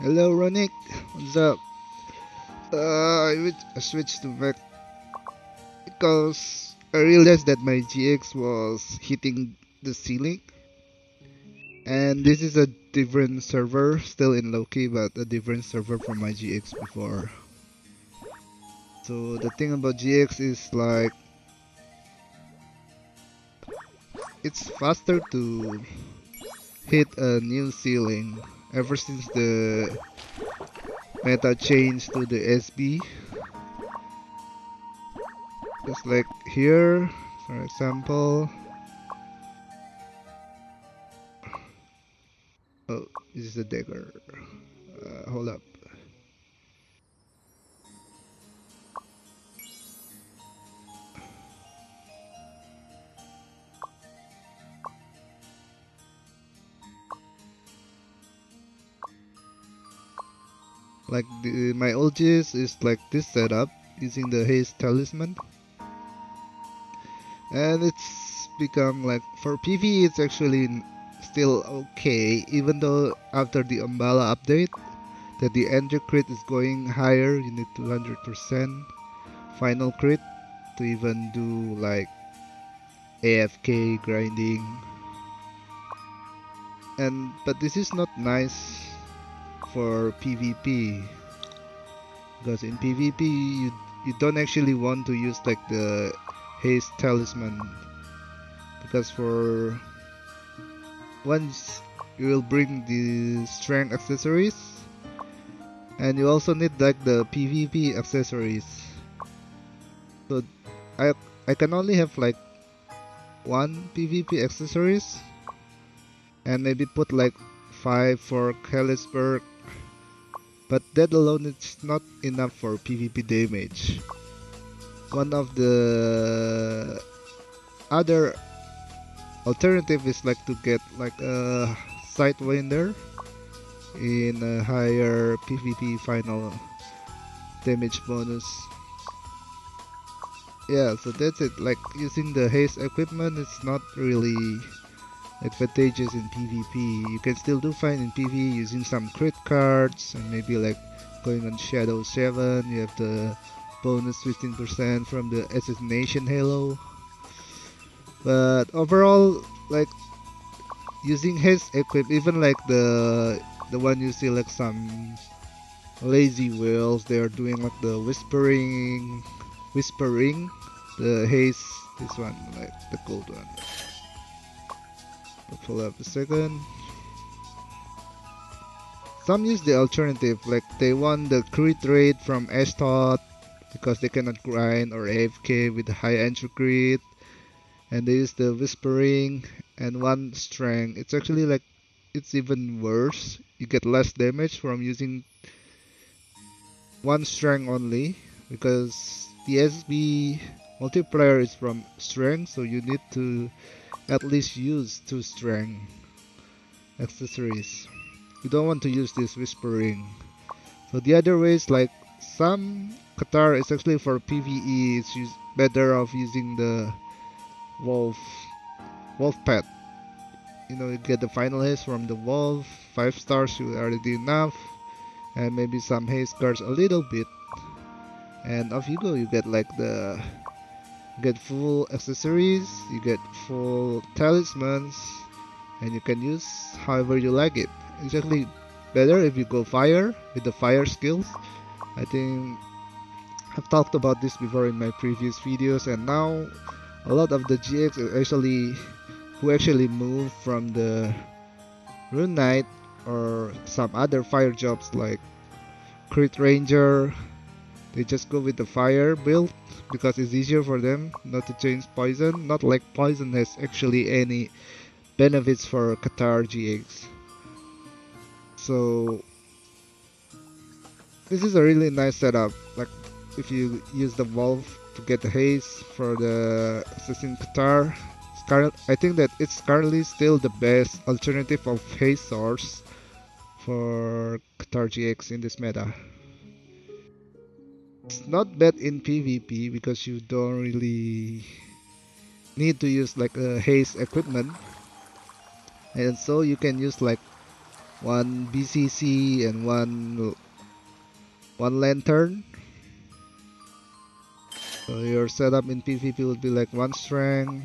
Hello, Ronick. What's up? I switched to Mac because I realized that my GX was hitting the ceiling, and this is a different server, still in Loki, but a different server from my GX before. So the thing about GX is like it's faster to hit a new ceiling ever since the meta changed to the SB. Just like here, for example. Oh, this is a dagger. Hold up. Like my old GS is like this setup using the haste talisman, and it's become like for PvE it's actually still okay, even though after the Umbala update that the entry crit is going higher. You need 200% final crit to even do like AFK grinding, and but this is not nice for PvP. Because in PvP you don't actually want to use like the haste talisman, because for once you will bring the strength accessories, and you also need like the PvP accessories. So I I can only have like one PvP accessories, and maybe put like 5 for Hellisberg, but that alone is not enough for PvP damage. One of the other alternative is like to get like a sidewinder in a higher PvP final damage bonus. Yeah, so that's it. Like using the haste equipment is not really advantageous in PvP. You can still do fine in PvE using some crit cards and maybe like going on Shadow 7. You have the bonus 15% from the assassination halo. But overall, like using his equip, even like the one you see like some lazy whales, they are doing like the whispering, the haze, this one, like the gold one. I'll pull up a second. Some use the alternative, like they want the crit rate from Ashtot because they cannot grind or AFK with high entry crit, and they use the whispering and one strength. It's actually like it's even worse. You get less damage from using one strength only, because the SB multiplier is from strength, so you need to at least use 2 strength accessories. You don't want to use this whispering. So the other way is like some Qatar is actually for PvE. It's better off using the wolf pet. You know, you get the final haste from the wolf, 5 stars you already enough, and maybe some haste cards a little bit, and off you go. You get like you get full accessories, you get full talismans, and you can use however you like it. It's actually better if you go fire with the fire skills. I think I've talked about this before in my previous videos, and now a lot of the GX who actually move from the Rune Knight or some other fire jobs like Crit Ranger, they just go with the fire build because it's easier for them not to change poison. Not like poison has actually any benefits for Qatar GX. So this is a really nice setup. Like if you use the wolf to get the haze for the assassin Qatar, I think that it's currently still the best alternative of haze source for Qatar GX in this meta. It's not bad in PvP because you don't really need to use like a haze equipment, and so you can use like one BCC and one lantern. So your setup in PvP would be like one strength,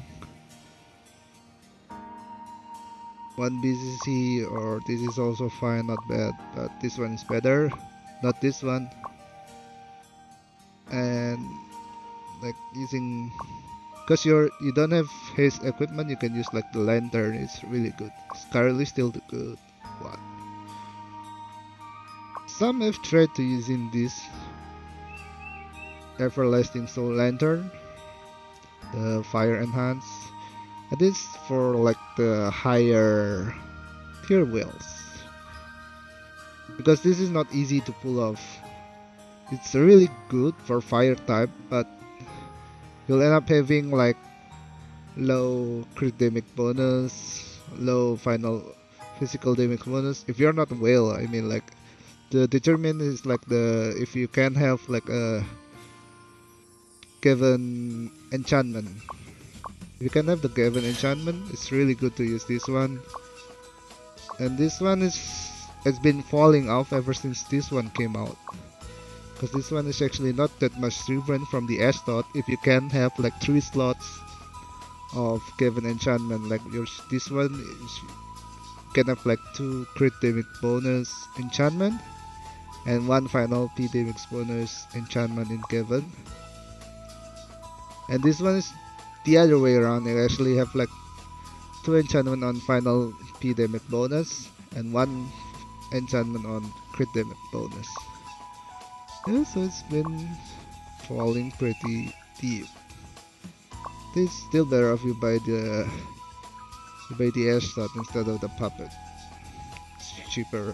one BCC, or this is also fine, not bad, but this one is better, not this one. And like using, because you don't have haste equipment, you can use like the lantern. It's really good. It's currently still the good one. Some have tried to using this everlasting soul lantern, the fire enhance. And this for like the higher tier wheels, because this is not easy to pull off. It's really good for fire type, but you'll end up having like low crit damage bonus, low final physical damage bonus. If you're not whale, I mean, like the determine is like the, if you can have like a given enchantment. If you can have the given enchantment, it's really good to use this one. And this one has been falling off ever since this one came out, because this one is actually not that much different from the Astot. If you can have like 3 slots of given enchantment, like this one is, can have like 2 crit damage bonus enchantment and 1 final P damage bonus enchantment in given. And this one is the other way around. You actually have like 2 enchantment on final P damage bonus and 1 enchantment on crit damage bonus. Yeah, so it's been falling pretty deep. It's still better if you buy the Astot instead of the puppet. It's cheaper.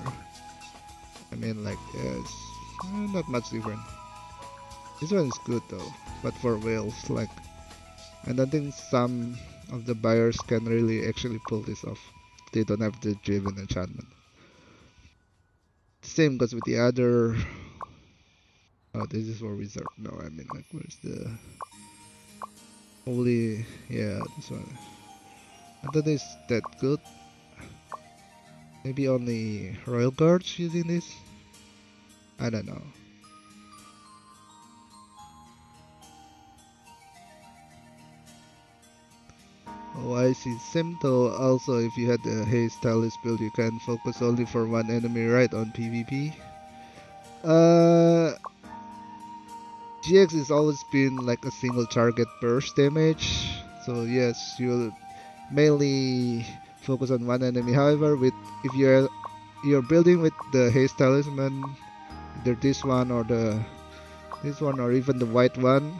I mean, like, it's not much different. This one is good though, but for whales, like, I don't think some of the buyers can really actually pull this off. They don't have the driven enchantment. Same goes with the other. Oh, this is for wizard. No, I mean, like, where's the holy? Yeah, this one. I don't think it's that good. Maybe only royal guards using this. I don't know. Oh, I see. Simto. Also, if you had the haste stylist build, you can focus only for one enemy right on PvP. GX has always been like a single target burst damage, so yes, you'll mainly focus on one enemy. However, with if you're building with the haste talisman, either this one or this one or even the white one,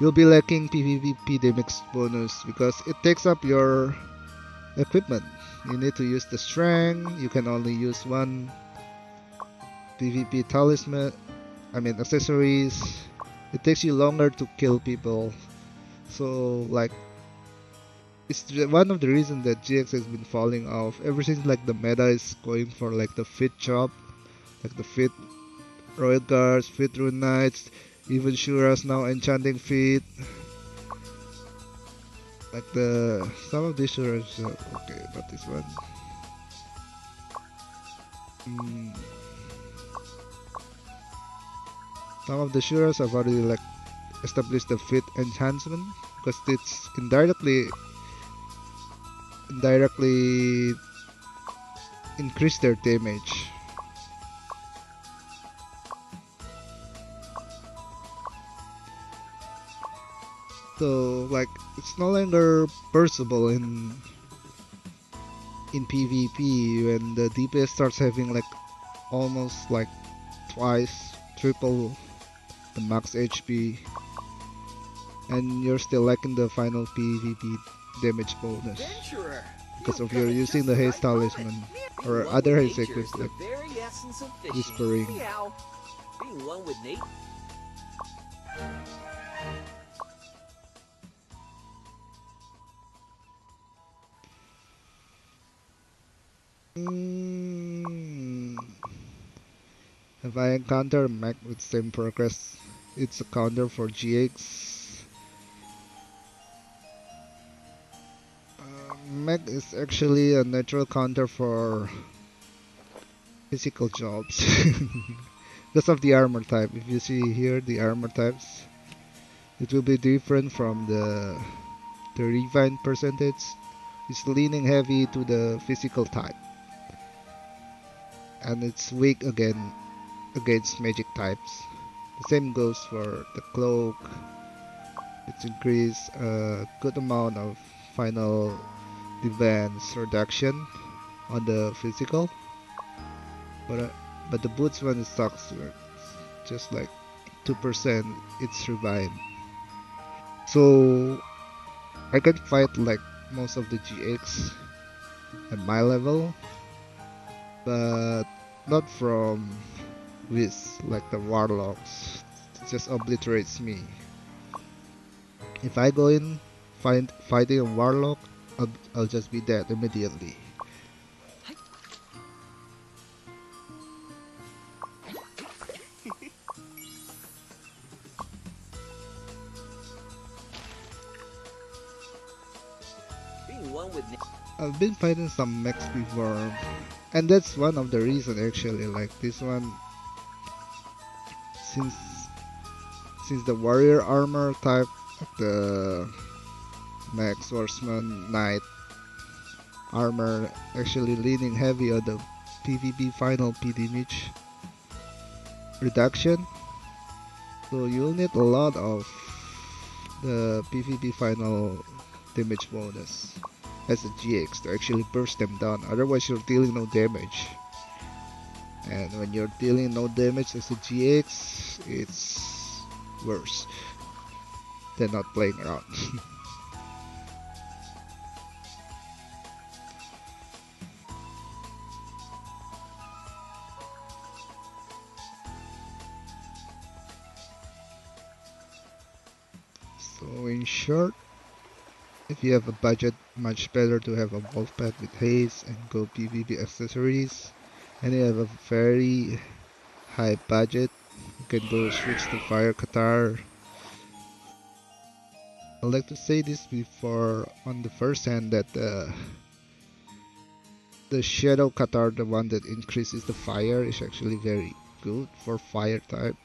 you'll be lacking PvP damage bonus because it takes up your equipment. You need to use the strength. You can only use one PvP talisman. I mean accessories. It takes you longer to kill people. So like, it's one of the reasons that GX has been falling off ever since like the meta is going for like the fit chop, like the fit royal guards, fit rune knights, even Shura's now enchanting feat. Like the some of these Shura's okay, not this one. Some of the Shura's have already like established the fit enhancement because it's indirectly increase their damage. So like, it's no longer burstable in PvP when the DPS starts having like almost like twice, triple the max HP, and you're still lacking the final PvP damage bonus because of you're using the haste talisman or other haste equips like whispering. Being one with Nate. If I encounter a mech with same progress, it's a counter for GX. Mech is actually a natural counter for physical jobs because of the armor type. If you see here the armor types, it will be different from the refine percentage. It's leaning heavy to the physical type, and it's weak again against magic types. The same goes for the cloak. It's increased a good amount of final defense reduction on the physical, but uh, but the boots one sucks. Just like 2%, it's revive. So I can fight like most of the GX at my level, but not from Wiz like the Warlocks. It just obliterates me. If I go in fighting a Warlock, I'll just be dead immediately. Being one with I've been fighting some mechs before, and that's one of the reason actually. Like this one, since since the warrior armor type, the mech swordsman knight armor actually leaning heavy on the PvP final P damage reduction. So you'll need a lot of the PvP final damage bonus as a GX to actually burst them down. Otherwise, you're dealing no damage. And when you're dealing no damage as a GX, it's worse than not playing around. So in short, if you have a budget, much better to have a wolf pet with haste and go PvP accessories. And you have a very high budget, you can go switch to fire Qatar. I'd like to say this before on the first hand that the Shadow Qatar, the one that increases the fire, is actually very good for fire type.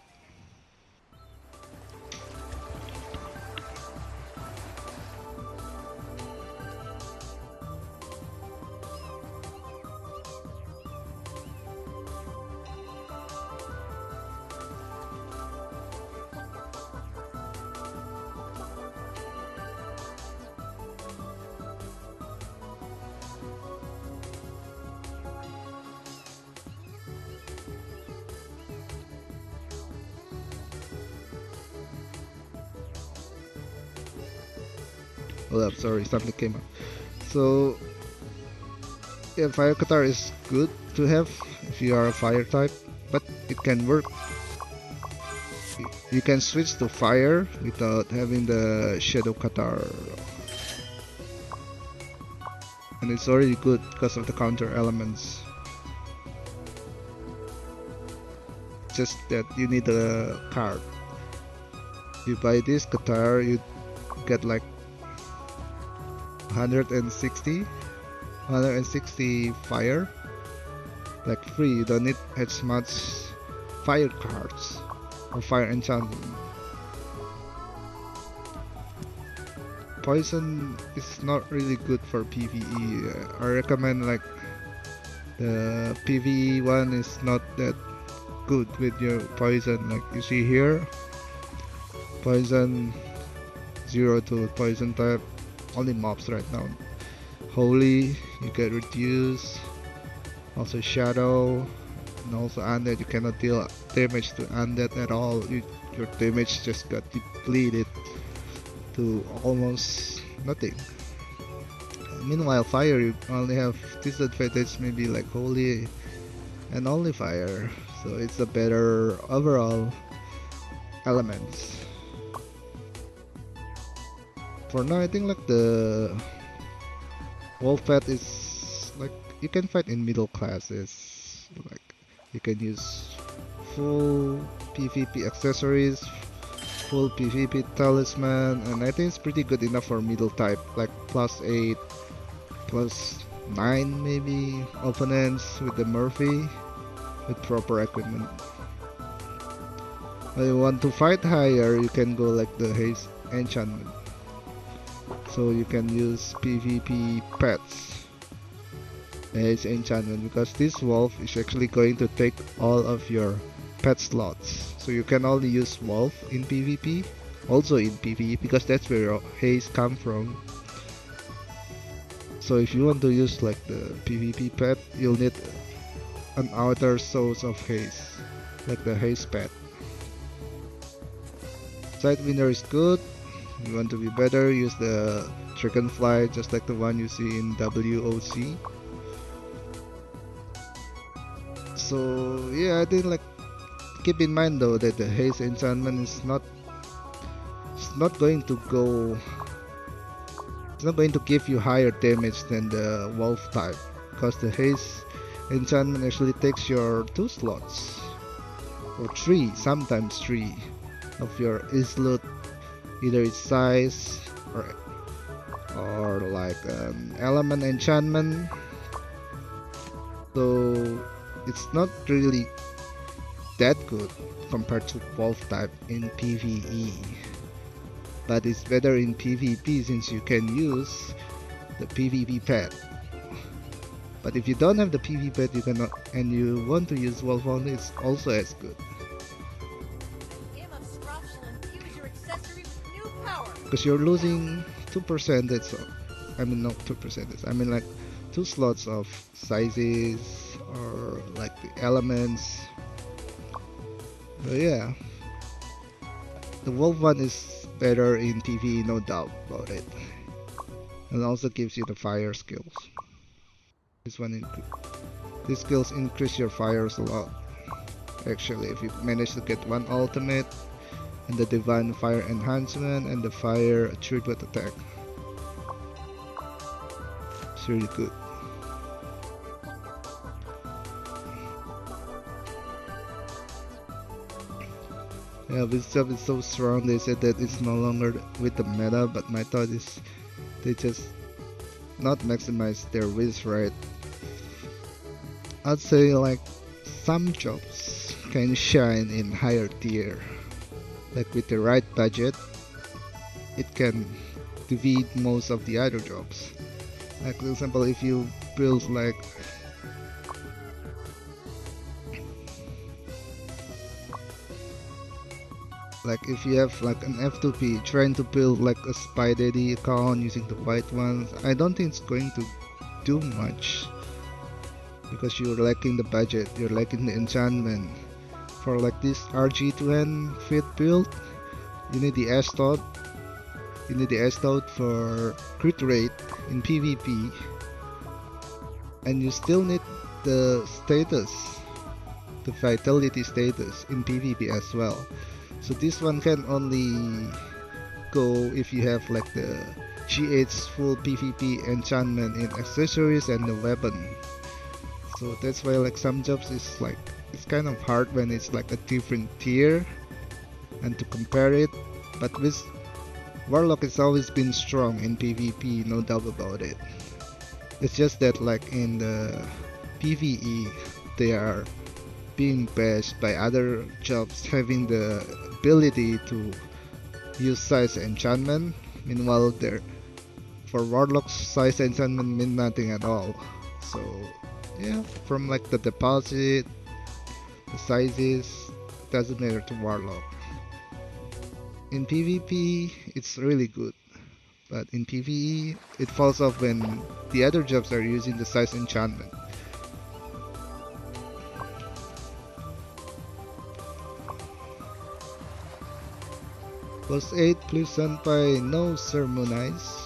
Hold up, sorry, something came up. So yeah, fire Qatar is good to have if you are a fire type, but it can work. You can switch to fire without having the Shadow Qatar, and it's already good because of the counter elements. Just that you need a card. You buy this Qatar, you get like 160 fire, like free. You don't need as much fire cards or fire enchantment. Poison is not really good for PvE. I recommend like the PvE one is not that good with your poison. Like you see here, poison 0 to poison type, only mobs right now. Holy, you get reduced. Also shadow, and also undead. You cannot deal damage to undead at all. Your damage just got depleted to almost nothing. Meanwhile, fire, you only have disadvantage maybe like holy and only fire, so it's a better overall elements. For now, I think like the wolf pet is like you can fight in middle classes. Like you can use full PvP accessories, full PvP talisman, and I think it's pretty good enough for middle type, like +8 plus 9 maybe opponents with the Murphy with proper equipment. If you want to fight higher, you can go like the haste enchantment. So you can use PvP pets haste enchantment because this wolf is actually going to take all of your pet slots. So you can only use wolf in PvP, also in PvE because that's where your haste come from. So if you want to use like the PvP pet, you'll need an outer source of haste, like the haste pet. Sidewinder is good. You want to be better, use the Dragonfly just like the one you see in WOC. So yeah, I think like keep in mind though that the haste enchantment is not going to go it's not going to give you higher damage than the wolf type because the haste enchantment actually takes your 2 slots or 3, sometimes 3 of your islet, either its size or like an element enchantment. So it's not really that good compared to wolf type in PvE, but it's better in PvP since you can use the PvP pet. But if you don't have the PvP pet, you cannot, and you want to use wolf only, it's also as good. Because you're losing 2%, I mean not 2%, I mean like 2 slots of sizes or like the elements. But yeah, the wolf one is better in PvE, no doubt about it, and also gives you the fire skills. These skills increase your fires a lot. Actually, if you manage to get one ultimate and the divine fire enhancement and the fire attribute attack, it's really good. Yeah, this job is so strong. They said that it's no longer with the meta, but my thought is they just not maximize their risk rate. I'd say like some jobs can shine in higher tier, like with the right budget it can defeat most of the other jobs. Like for example, if you build like if you have like an F2P trying to build like a Spy Daddy account using the white ones, I don't think it's going to do much because you're lacking the budget, you're lacking the enchantment. For like this RG2N fit build, you need the S-Dot, for crit rate in PvP, and you still need the status, the vitality status in PvP as well. So this one can only go if you have like the GH full PvP enchantment in accessories and the weapon. So that's why like some jobs is like it's kind of hard when it's like a different tier and to compare it. But with Warlock has always been strong in PvP, no doubt about it. It's just that like in the PvE they are being bashed by other jobs having the ability to use size enchantment. Meanwhile, for Warlock's size enchantment mean nothing at all. So yeah, from like the deposit, the sizes, doesn't matter to Warlock. In PvP, it's really good, but in PvE, it falls off when the other jobs are using the size enchantment. Plus 8, please senpai, no sermonize.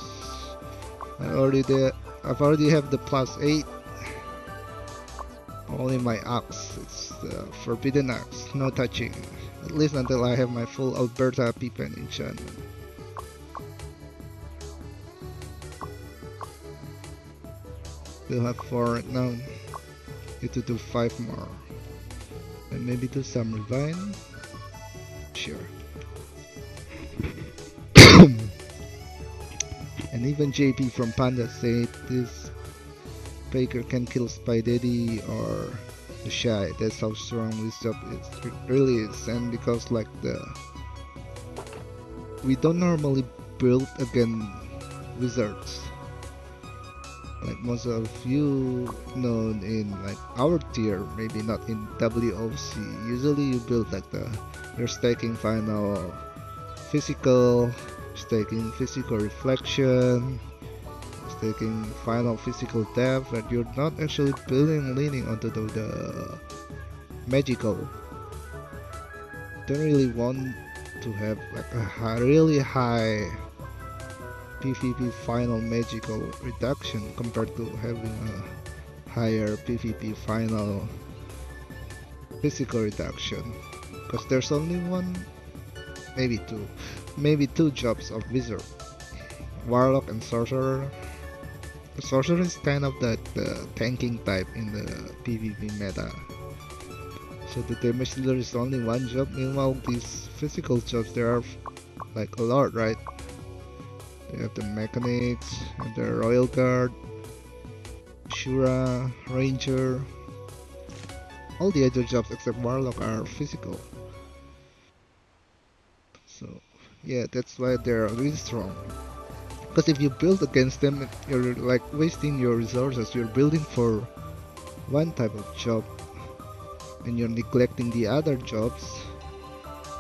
I've already have the plus 8. Only my axe, it's the forbidden axe, no touching. At least until I have my full Alberta Pippen enchantment. Still have 4 right now. Need to do 5 more. And maybe do some Revine. Sure. And even JP from Panda said this Faker can kill Spy Daddy or the Shy. That's how strong Wizard is. It really is, and because like we don't normally build against wizards. Like most of you know in like our tier, maybe not in WOC. Usually you build like you're staking final physical, staking physical reflection, taking final physical depth, but you're not actually building leaning onto the magical. Don't really want to have like really high PvP final magical reduction compared to having a higher PvP final physical reduction, because there's only one, maybe two jobs of wizard, warlock and sorcerer. The sorcerer is kind of the tanking type in the PvP meta. So the damage dealer is only one job. Meanwhile, these physical jobs, there are like a lot, right? They have the mechanics, and the royal guard, Shura, ranger. All the other jobs except warlock are physical. So yeah, that's why they're really strong. Because if you build against them, you're like wasting your resources. You're building for one type of job and you're neglecting the other jobs.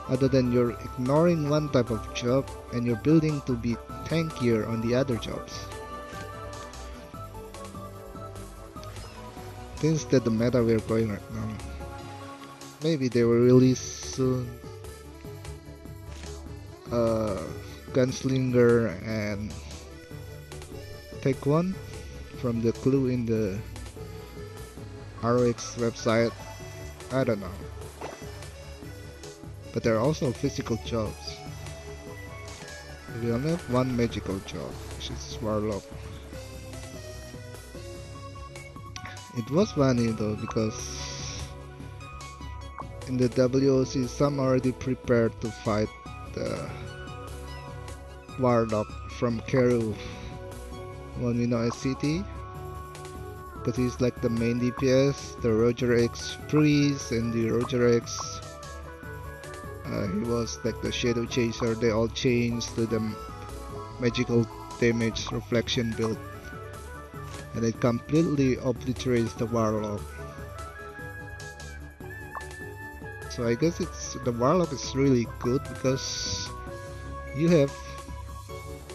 Other than you're ignoring one type of job and you're building to be tankier on the other jobs. This is the meta we're going right now. Maybe they will release soon Gunslinger and Take One from the clue in the RX website. I don't know. But there are also physical jobs. We only have one magical job, which is Warlock. It was funny though, because in the WOC some already prepared to fight the Warlock from Keru when we know SCT, because he's like the main DPS, the Roger X Priest and the Roger X he was like the Shadow Chaser. They all changed to the magical damage reflection build, and it completely obliterates the Warlock. So I guess the Warlock is really good because you have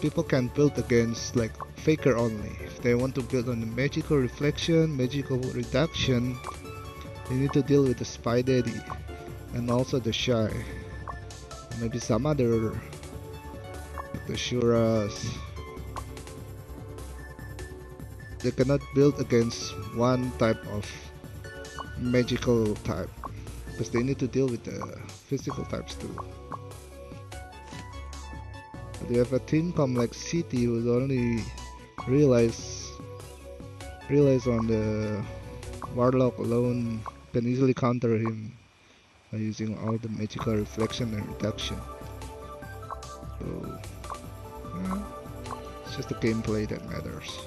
people can build against like Faker only. If they want to build on the magical reflection, magical reduction, they need to deal with the Spy Daddy and also the Shy. Maybe some other like the Shuras. They cannot build against one type of magical type because they need to deal with the physical types too. But you have a team come like City who only realize on the Warlock alone can easily counter him by using all the magical reflection and reduction. So yeah, it's just the gameplay that matters.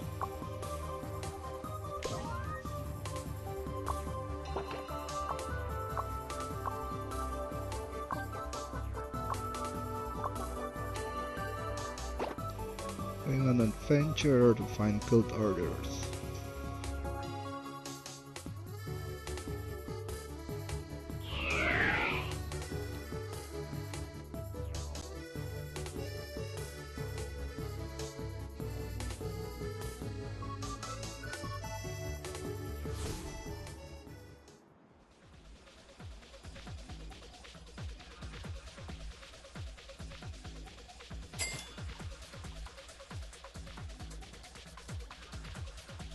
Going on an adventure to find guild orders.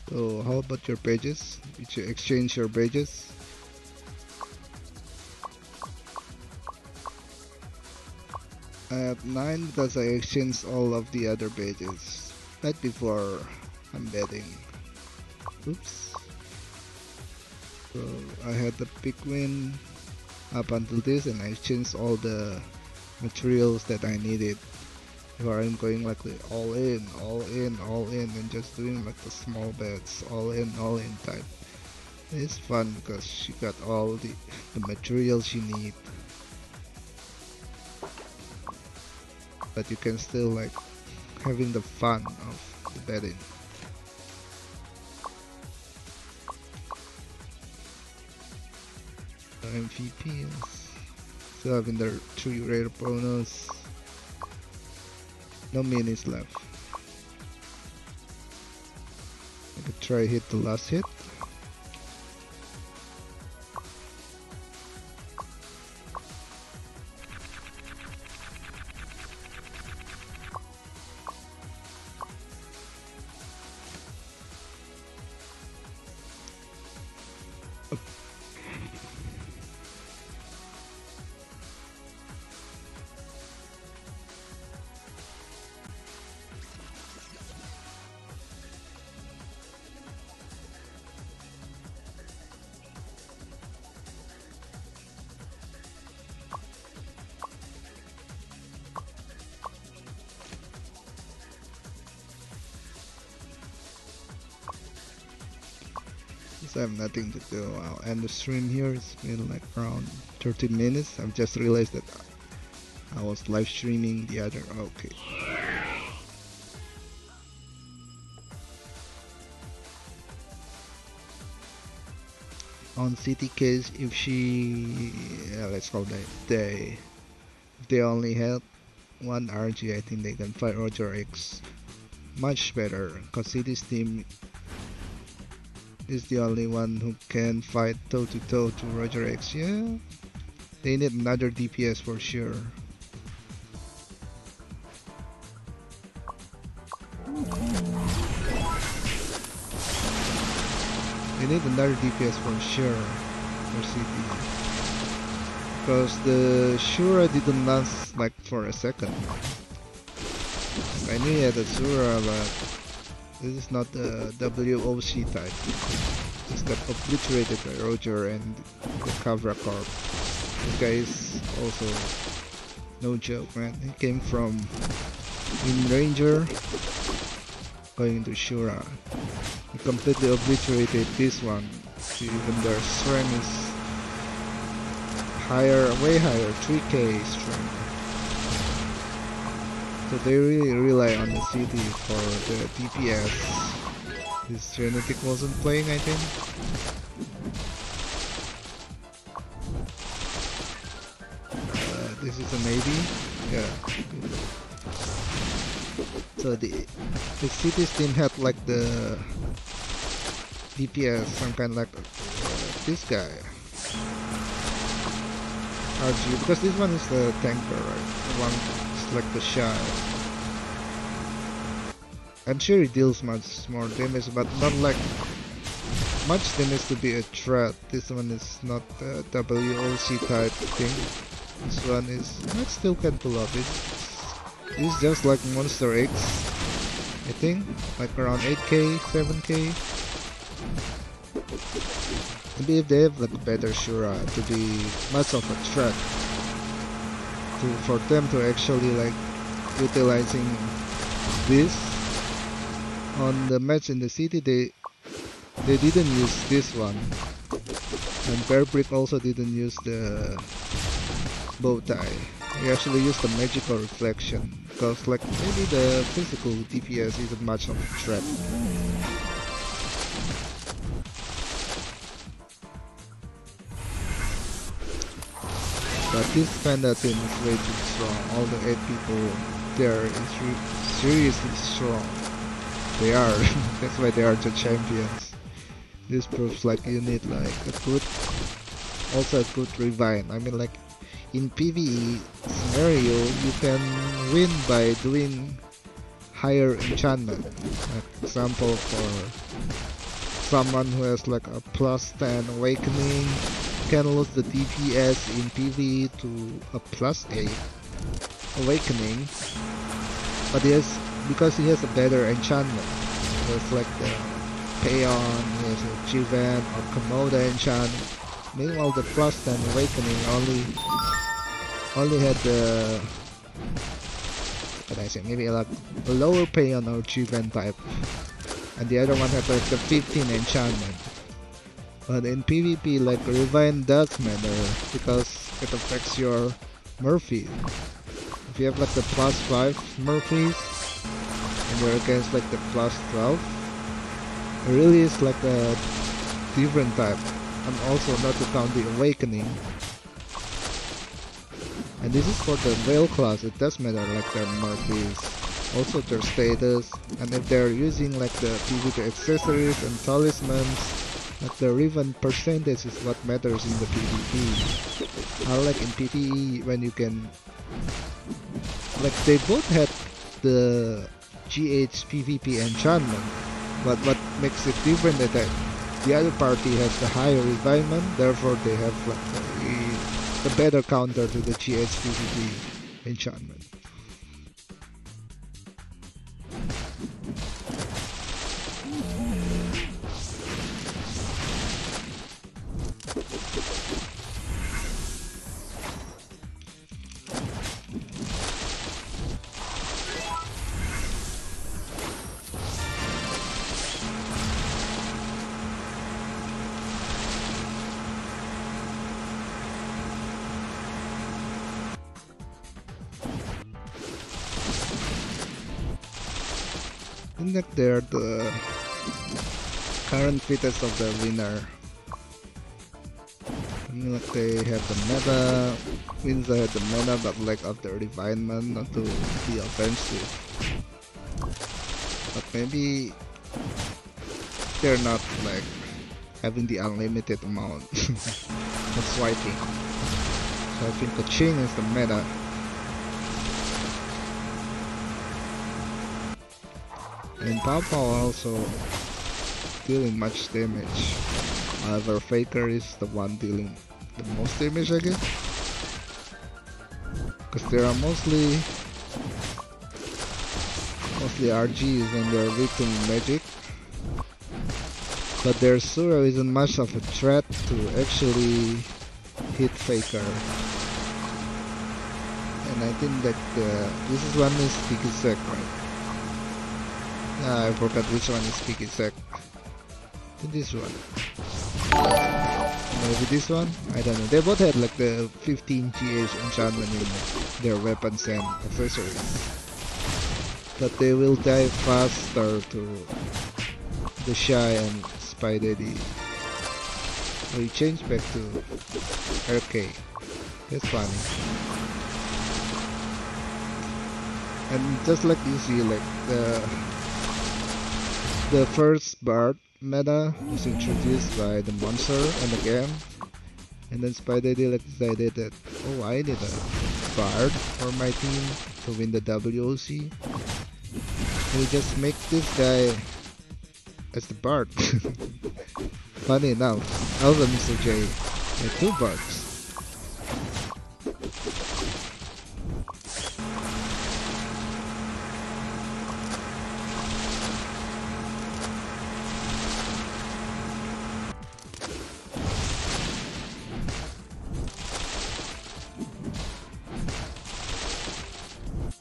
So how about your pages? Did you exchange your pages? I have 9 because I exchanged all of the other pages right before I'm betting. Oops. So I had the big win up until this and I exchanged all the materials that I needed. where I'm going like the all in, all in, all in, and just doing like the small bets, all in type. It's fun because she got all the materials she need, but you can still like having the fun of the betting. MVPs still having their 3 rare bonus. No minis left. I could try hit the last hit. I have nothing to do. I'll end the stream here. It's been like around 13 minutes. I've just realized that I was live streaming the other. Okay. On City case, if she, let's call that if they only had one RG, I think they can fight Roger X much better. Cause City's team is the only one who can fight toe to toe to Roger X. Yeah, they need another DPS for sure. They need another DPS for sure for CP. Because the Shura didn't last like for a second. I knew he had a Shura, but this is not the WOC type. Just got obliterated by Roger and the Kavra Corp. This guy is also no joke, man. He came from in Ranger going to Shura. He completely obliterated this one. Even their strength is higher, way higher, 3k strength. So they really rely on the city for the DPS. This Genetic wasn't playing, I think. This is a maybe. Yeah. So the city's team had like the DPS, some kind of like this guy. RG, because this one is the tanker, right? The one is like the shot. I'm sure he deals much more damage, but not like much damage to be a threat. This one is not the WOC type thing. This one is, I still can pull up it. It's just like Monster X, I think, like around 8k, 7k. Maybe if they have like better Shura to be much of a threat for them to actually like utilizing this on the match in the city, they didn't use this one, and Bear Brick also didn't use the bow tie. He actually used the magical reflection because like maybe the physical DPS isn't much of a threat. But this Panda team is way too strong. All the 8 people there is seriously strong. They are. That's why they are the champions. This proves like you need like a good, also a good revive. I mean like in PvE scenario you can win by doing higher enchantment. Like example for someone who has like a plus 10 awakening can lose the DPS in PvE to a plus 8 awakening, but because he has a better enchantment. There's like the Payon, he has a Jivan or Komoda enchantment. Meanwhile the plus 10 awakening only had the can I say, maybe like a lower payon or Chiven type, and the other one has like the 15 enchantment. But in PvP, like Revive does matter because it affects your Murphy. If you have like the plus 5 Murphys and you're against like the plus 12, it really is like a different type. And also not to count the Awakening. And this is for the Veil class, it does matter like their Murphys, also their status, and if they're using like the PvP accessories and talismans, like the Riven percentage is what matters in the PvP. Unlike in PvE when you can, like they both had the GH PvP enchantment, but what makes it different is that the other party has the higher refinement, therefore they have like the better counter to the GH PvP enchantment. I think that they're the current fittest of the winner. I mean, like they have the meta, Windsor had the meta but lack of the refinement not to be offensive. But maybe they're not like having the unlimited amount of swiping. So I think the chain is the meta. And Papa also dealing much damage. However, Faker is the one dealing the most damage, I guess. Because they are mostly RGs and they're weak to magic. But their Sura isn't much of a threat to actually hit Faker. And I think that this is one is Sticky Sec, right? I forgot which one is Sticky Sec. I think this one. Maybe this one? I don't know. They both had like the 15 GH enchantment in their weapons and accessories. But they will die faster to the Shy and Spy Daddy. We change back to RK. That's funny. And just like you see, like the first Bard meta was introduced by the monster and the game, and then Spy Daddy like decided that, oh, I need a Bard for my team to win the WOC. We'll just make this guy as the Bard. Funny enough, also Mr. J had 2 Bards.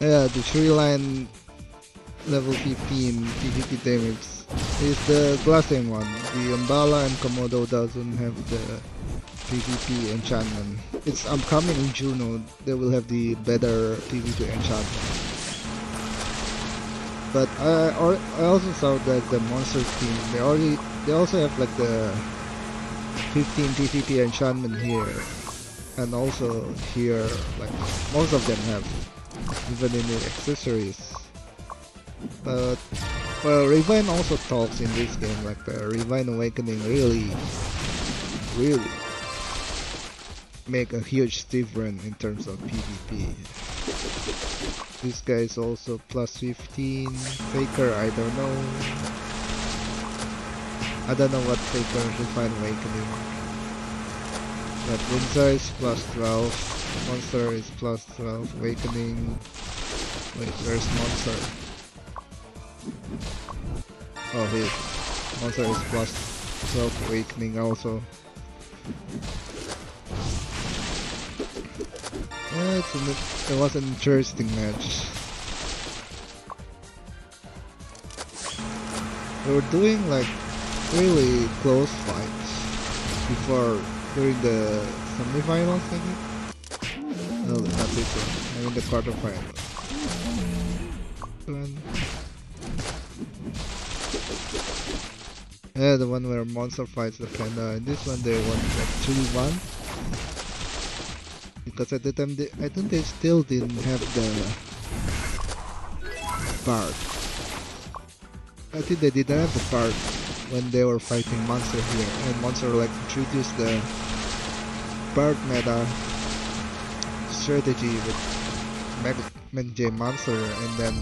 Yeah, the 3-line level 15 PvP damage is the Glassing one. The Umbala and Komodo doesn't have the PvP enchantment. It's upcoming in Juno, they will have the better PvP enchantment. But I also saw that the monster team, they also have like the 15 PvP enchantment here. And also here, like most of them have, even in the accessories. But well, Revive also talks in this game, like the Revive Awakening really make a huge difference in terms of PvP. This guy is also plus 15. Faker, I don't know. I don't know what Faker Revive Awakening. But Windsor is plus 12. Monster is plus 12. Awakening. Wait, where's Monster? Oh, here. Monster is plus 12. Awakening also. Yeah, it was an interesting match. They were doing like really close fights before during the semifinals, I think. No, not this one. I mean the quarterfinals. One. Yeah, the one where Monster fights the Panda. And this one they won like 3-1. Because at the time, I think they still didn't have the Bard. I think they didn't have the Bard when they were fighting Monster here. And Monster like introduced the Bard meta strategy with Meg J Monster, and then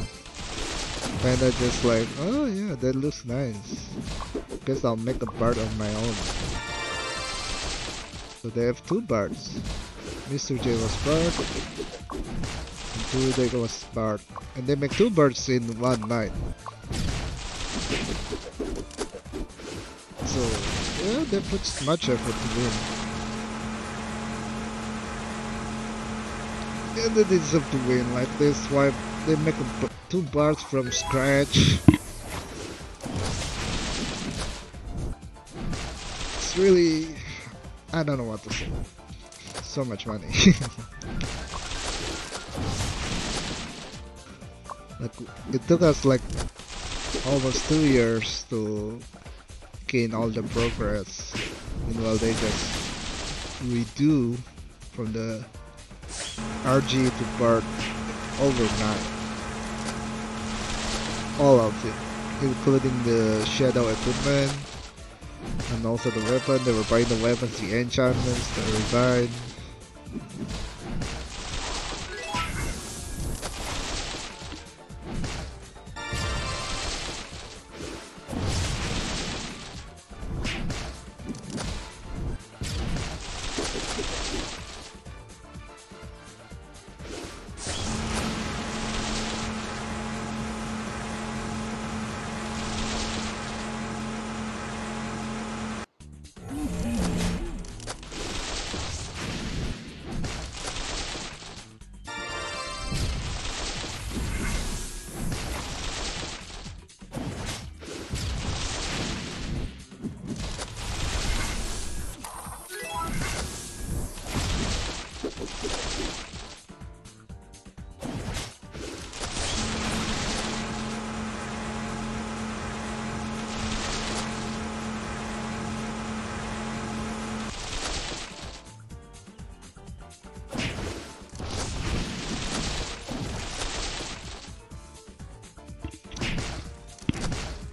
Panda just like, oh yeah, that looks nice. Guess I'll make a Bard of my own. So they have two Bards. Mr. J was Bard, and 2 J was Bard. And they make two Bards in one night. So, yeah, they put much effort to win. And they deserve to win like this. Why they make two Bards from scratch? It's really, I don't know what to say. So much money. Like it took us like almost 2 years to gain all the progress. Meanwhile, they just redo from the RG to Bard overnight. All of it, including the shadow equipment and also the weapon. They were buying the weapons, the enchantments, the revive.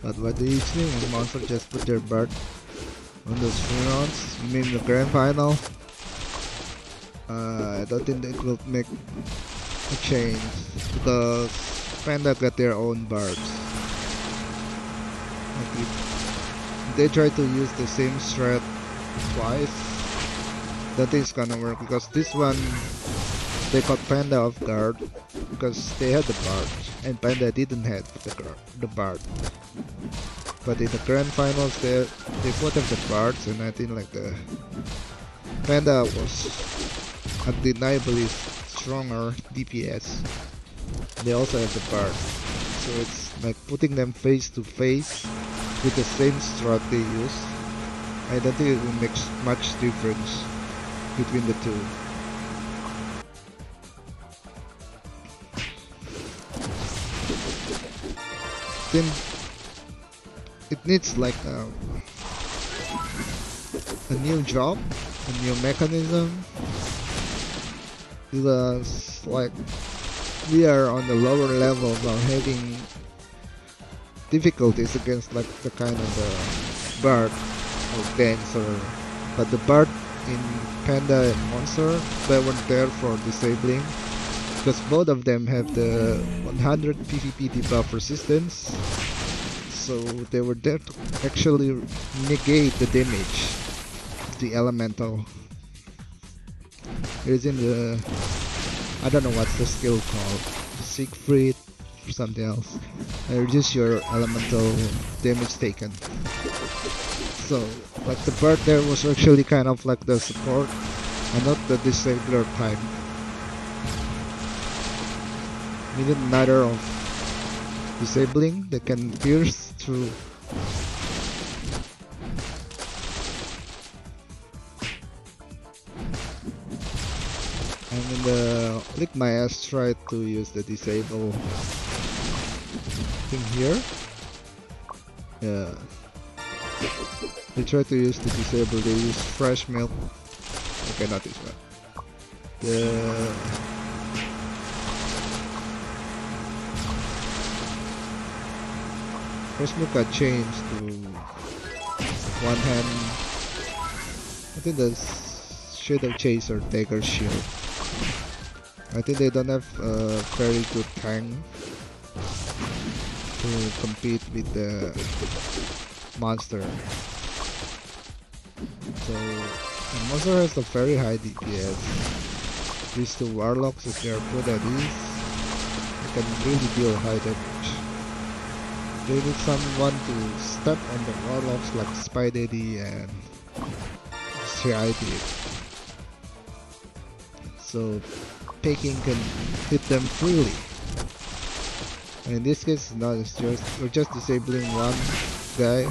But what do you think? Monster just put their Bard on those 3 rounds? You mean the grand final? I don't think it will make a change because Panda got their own Bards. Like if they try to use the same strat twice, that is gonna work because this one they caught Panda off guard because they had the Bard and Panda didn't have the Bard. But in the grand finals, they both have the Bards, and I think like the Panda was undeniably stronger DPS. They also have the Bard, so it's like putting them face to face with the same strat they use. I don't think it will make much difference between the two. Then it needs like a new job, a new mechanism, because like we are on the lower level of having difficulties against like the kind of the Bard or Dancer, but the Bard in Panda and Monster, they weren't there for disabling because both of them have the 100 PvP debuff resistance. So they were there to actually negate the damage of the elemental. It is in the, I don't know what's the skill called, Siegfried or something else. Reduce your elemental damage taken. So like the Bard there was actually kind of like the support and not the disabler type. We need neither of disabling, they can pierce through And in the Lick My Ass tried to use the disable thing here. Yeah. They try to use the disable, they use fresh milk. Okay, not this one. The fresh milk got changed to one hand. I think that's Shadow Chaser Dagger Shield. I think they don't have a very good tank to compete with the monster. So the monster has a very high DPS. These two warlocks, if they are put at ease, they can really deal high damage. They need someone to step on the warlocks like Spy Daddy and CID. So Peking can hit them freely. And in this case, no, we're just disabling one guy,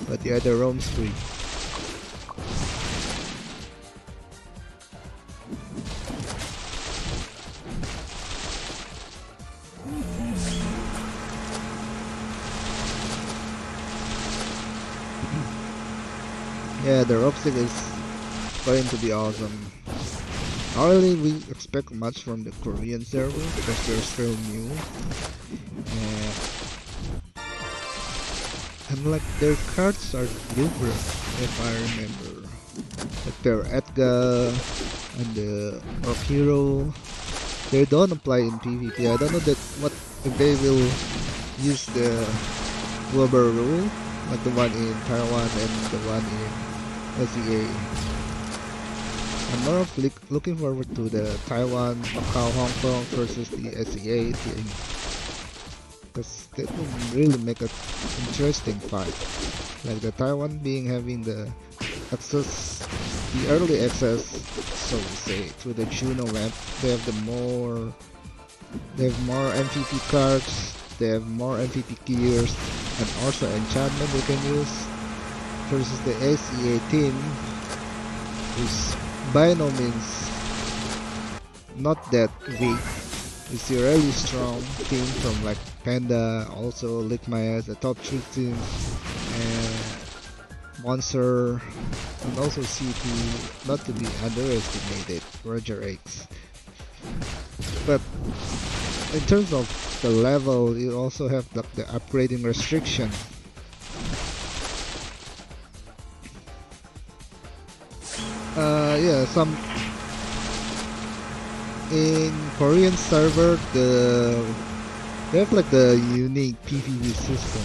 but the other roams free. Yeah, the rope stick is going to be awesome. Not really we expect much from the Korean server because they're still new. And like their cards are different if I remember. Like their Edgar and the Orc Hero, they don't apply in PvP. I don't know that what if they will use the global rule like the one in Taiwan and the one in SEA. I'm more of looking forward to the Taiwan, Macau, Hong Kong versus the SEA team, because that will really make an interesting fight. Like the Taiwan being having the access, the early access, so to say, to the Juno map. They have more MVP cards. They have more MVP gears and also enchantment they can use. Versus the SEA team, who's by no means not that weak. It's a really strong team from like Panda, also Lick My Ass, the top 3 teams, and Monster, and also CP, not to be underestimated, Roger X. But in terms of the level, you also have like the upgrading restriction. Yeah, some in Korean server they have like the unique PvP system.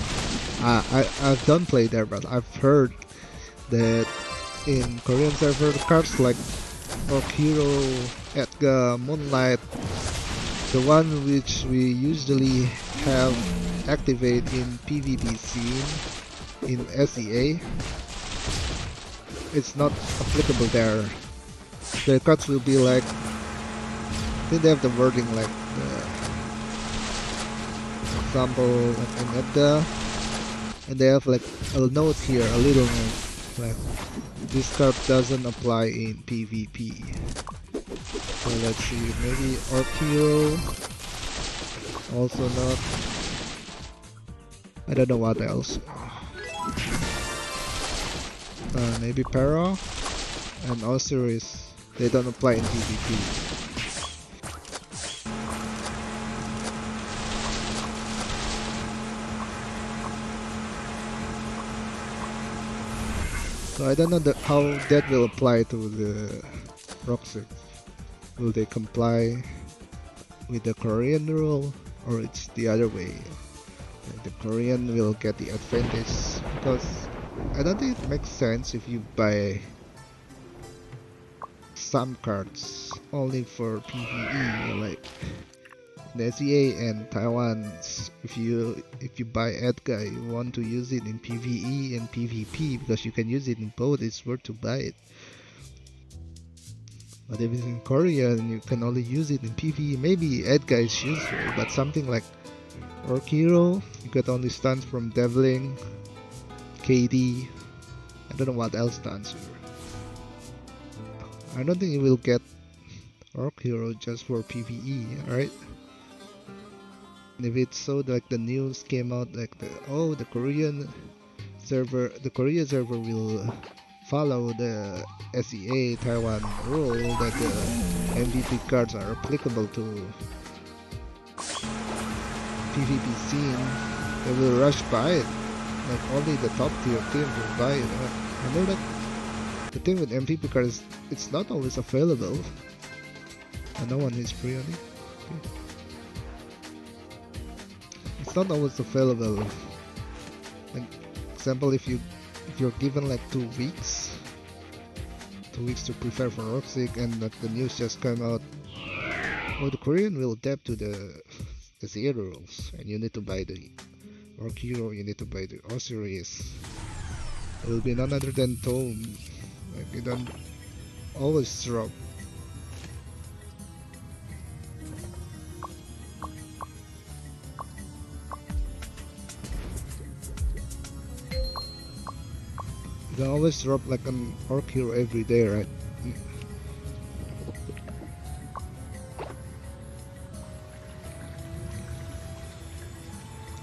I've done play there, but I've heard that in Korean server cards like Orc Hero, Edgar, Moonlight, the one which we usually have activate in PvP scene in SEA, it's not applicable there. The cards will be like, I think they have the wording like for example like in Edda, and they have like a note here, a little note like this card doesn't apply in PvP. So let's see, maybe Orc Hero also not. I don't know what else. Maybe Para and Osiris, they don't apply in PvP. So I don't know how that will apply to the Roxy. Will they comply with the Korean rule, or it's the other way? Like the Korean will get the advantage, because I don't think it makes sense if you buy some cards only for PvE, like the SEA and Taiwan. If you buy Edgar, you want to use it in PvE and PvP because you can use it in both. It's worth to buy it. But if it's in Korea and you can only use it in PvE, maybe Edgar is useful. But something like Orc Hero, you get only stuns from Deviling. KD. I don't know what else to answer. I don't think you will get Orc Hero just for PvE, right? If it's so like the news came out like the Korean server will follow the SEA Taiwan rule that the MVP cards are applicable to PvP scene, they will rush buy it. Like only the top tier teams will buy it. I know that the thing with MVP cards, it's not always available. And no one is free on it. Okay. It's not always available. Like example, if you're given like 2 weeks to prepare for Roxic, and like the news just came out, oh, the Korean will adapt to the SEA rules, and you need to buy the Orc Hero, you need to buy the Osiris. It will be none other than Tome. Like it don't always drop. You don't always drop like an Orc Hero every day, right?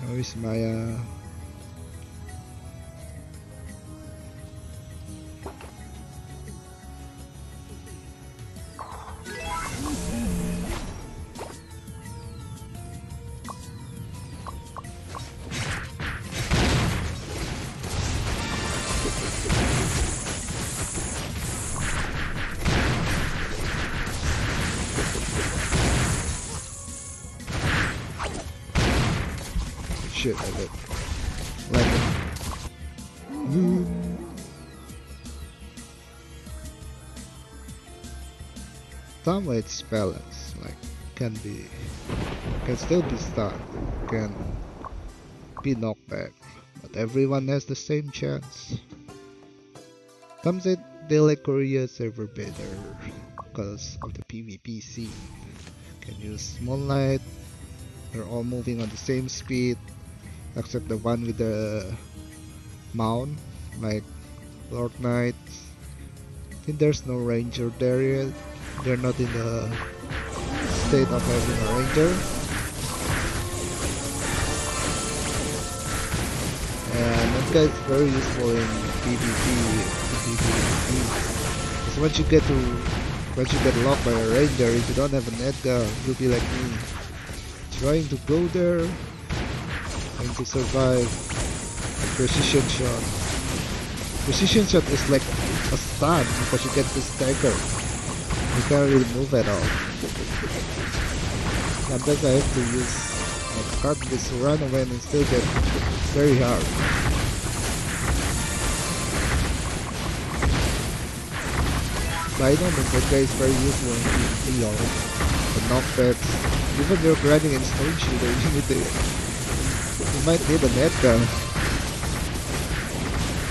How is Maya? Shit, I did. Like it. Some way it's balanced, like can still be stunned, can be knocked back, but everyone has the same chance. Some say they like Korea server better because of the PvP scene. Can use Moonlight, they're all moving on the same speed, except the one with the mount, like Lord Knight. I think there's no ranger there yet. They're not in the state of having a ranger. And that guy is very useful in PvP. Because once you get locked by a ranger, if you don't have an Edgar, you'll be like me, trying to go there and to survive a precision shot. Precision shot is like a stun because you get this dagger. You can't really move at all. Sometimes I have to use my card to run away and still get very hard. But I know that guy is very useful in PvP, the knockbacks. Even you're grinding in Stone Shooter, you might need a net gun.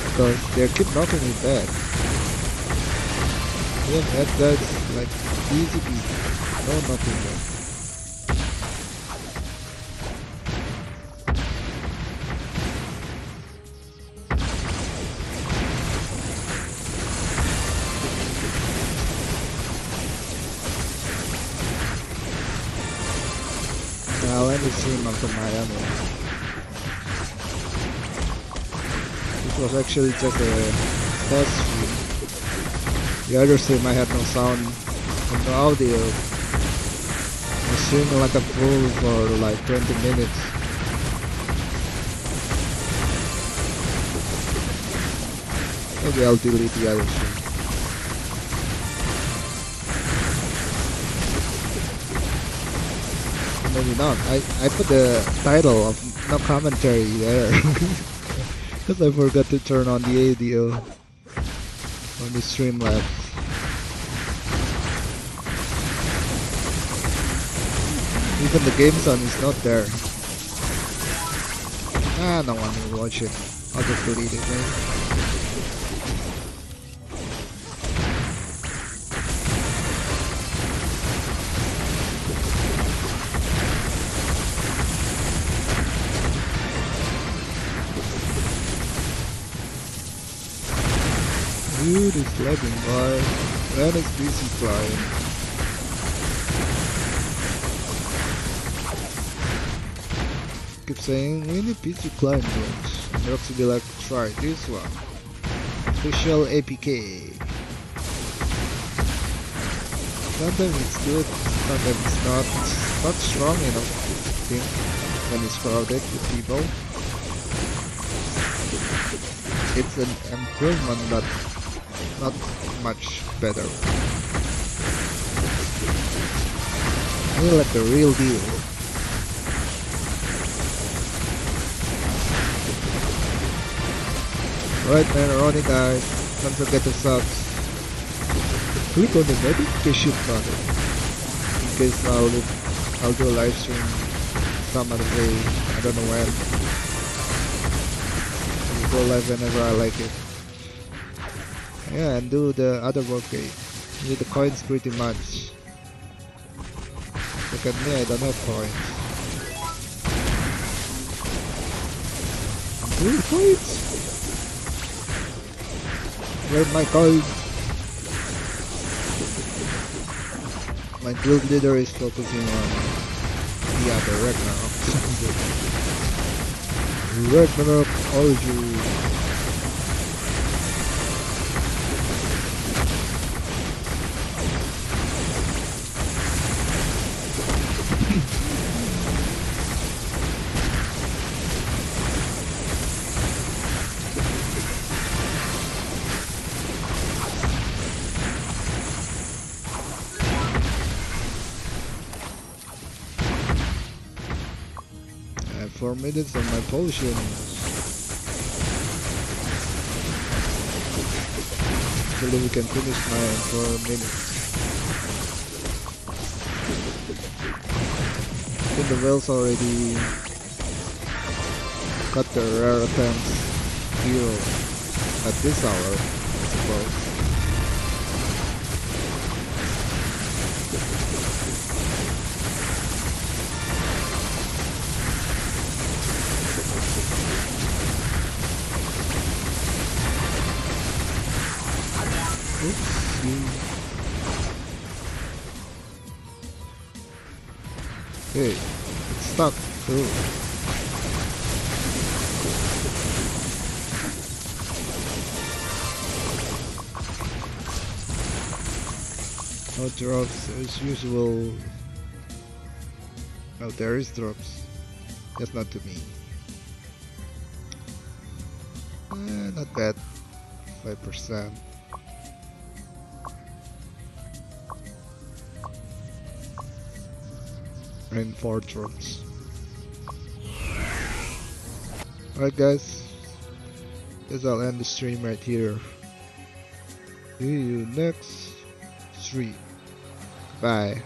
Because they keep knocking me back. Yeah, net guns like easy peasy. No knocking back. Now let me see him after Miami. This was actually just a test stream. The other stream I had no sound and no audio. I streamed like a fool for like 20 minutes. Maybe I'll delete the other stream. Maybe not. I put the title of no commentary there. Because I forgot to turn on the audio on the Streamlabs. Even the game sound is not there. Ah, no one will watch it. I'll just delete it, man. Dude is lagging by. That is busy flying. Keep saying we need PC climb drones. Roxy be like, try this one. Official APK. Sometimes it's good, sometimes it's not. It's not strong enough, I think, when it's crowded with people. It's an improvement, but not much better. I feel like the real deal. Right, man, Ronnie guys, don't forget to sub. Click on the notification button in case I'll do a live stream some other day. I don't know when. I'll go live whenever I like it. Yeah, and do the other work rate. Need the coins pretty much. Look at me, I don't have coins. Dude, coins! Where's my coins? My guild leader is focusing on the other Ragnarok. Ragnarok Origin. I have 4 minutes on my potion. Hopefully we can finish mine in 4 minutes. I think the whales already got the rare attempts 0 at this hour, I suppose. Hey, it's stuck. Ooh. No drops as usual. Oh, there is drops. Just not to me. Not bad. 5%. And 4 drops. Alright guys, guess I'll end the stream right here. See you next stream. Bye.